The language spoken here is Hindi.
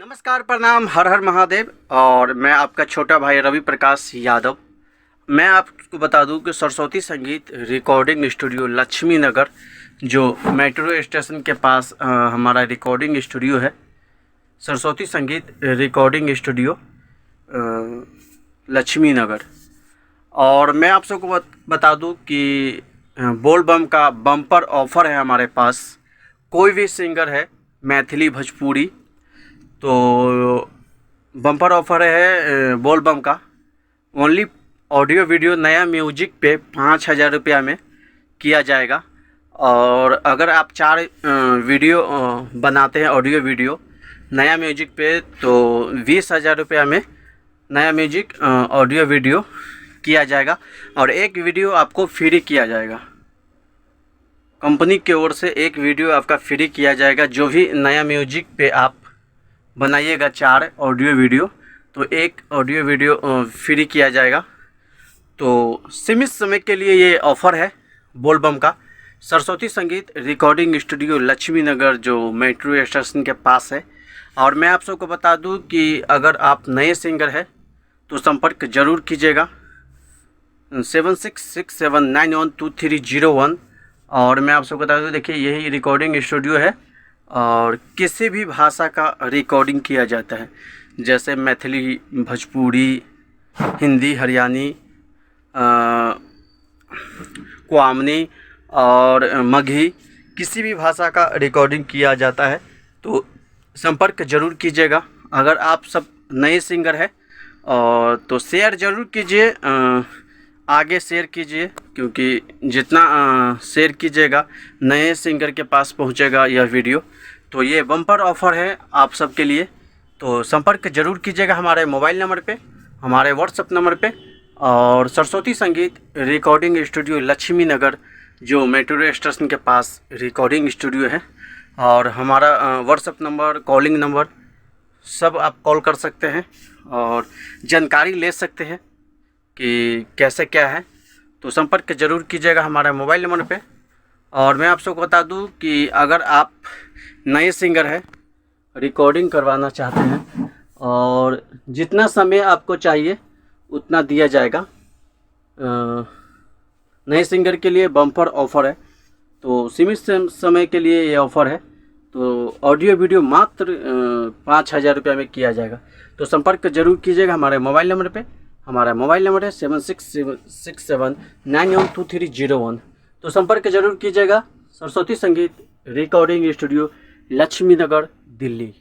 नमस्कार, प्रणाम, हर हर महादेव। और मैं आपका छोटा भाई रवि प्रकाश यादव। मैं आपको बता दूं कि सरस्वती संगीत रिकॉर्डिंग स्टूडियो लक्ष्मी नगर, जो मेट्रो स्टेशन के पास हमारा रिकॉर्डिंग स्टूडियो है। सरस्वती संगीत रिकॉर्डिंग स्टूडियो लक्ष्मी नगर। और मैं आप सबको बता दूं कि बोल बम का बम्पर ऑफ़र है हमारे पास। कोई भी सिंगर है मैथिली भोजपुरी, तो बम्पर ऑफ़र है बोल बम का। ओनली ऑडियो वीडियो नया म्यूजिक पे 5,000 रुपया में किया जाएगा। और अगर आप 4 वीडियो बनाते हैं ऑडियो वीडियो नया म्यूजिक पे, तो 20,000 रुपया में नया म्यूजिक ऑडियो वीडियो किया जाएगा। और एक वीडियो आपको फ्री किया जाएगा, कंपनी की ओर से एक वीडियो आपका फ्री किया जाएगा। जो भी नया म्यूजिक पे आप बनाइएगा 4 ऑडियो वीडियो, तो एक ऑडियो वीडियो फ्री किया जाएगा। तो सीमित समय के लिए ये ऑफ़र है बोल बम का। सरस्वती संगीत रिकॉर्डिंग स्टूडियो लक्ष्मी नगर, जो मेट्रो स्टेशन के पास है। और मैं आप सबको बता दूं कि अगर आप नए सिंगर हैं तो संपर्क ज़रूर कीजिएगा 7667912301। और मैं आप सबको बता दूं, देखिए यही रिकॉर्डिंग स्टूडियो है और किसी भी भाषा का रिकॉर्डिंग किया जाता है, जैसे मैथिली, भोजपुरी, हिंदी, हरियाणी, क्वामनी और मगही, किसी भी भाषा का रिकॉर्डिंग किया जाता है। तो संपर्क ज़रूर कीजिएगा। अगर आप सब नए सिंगर हैं और तो शेयर ज़रूर कीजिए, आगे शेयर कीजिए, क्योंकि जितना शेयर कीजिएगा नए सिंगर के पास पहुंचेगा यह वीडियो। तो ये बम्पर ऑफ़र है आप सबके लिए। तो संपर्क ज़रूर कीजिएगा हमारे मोबाइल नंबर पे, हमारे व्हाट्सएप नंबर पे। और सरस्वती संगीत रिकॉर्डिंग स्टूडियो लक्ष्मी नगर, जो मेट्रो स्टेशन के पास रिकॉर्डिंग स्टूडियो है। और हमारा व्हाट्सएप नंबर, कॉलिंग नंबर सब आप कॉल कर सकते हैं और जानकारी ले सकते हैं कि कैसे क्या है। तो संपर्क ज़रूर कीजिएगा हमारे मोबाइल नंबर पे। और मैं आप सबको बता दूं कि अगर आप नए सिंगर हैं, रिकॉर्डिंग करवाना चाहते हैं और जितना समय आपको चाहिए उतना दिया जाएगा। नए सिंगर के लिए बम्पर ऑफ़र है, तो सीमित समय के लिए ये ऑफ़र है। तो ऑडियो वीडियो मात्र 5,000 रुपया में किया जाएगा। तो संपर्क ज़रूर कीजिएगा हमारे मोबाइल नंबर पे। हमारा मोबाइल नंबर है 7667912301। तो संपर्क ज़रूर कीजिएगा। सरस्वती संगीत रिकॉर्डिंग स्टूडियो लक्ष्मी नगर, दिल्ली।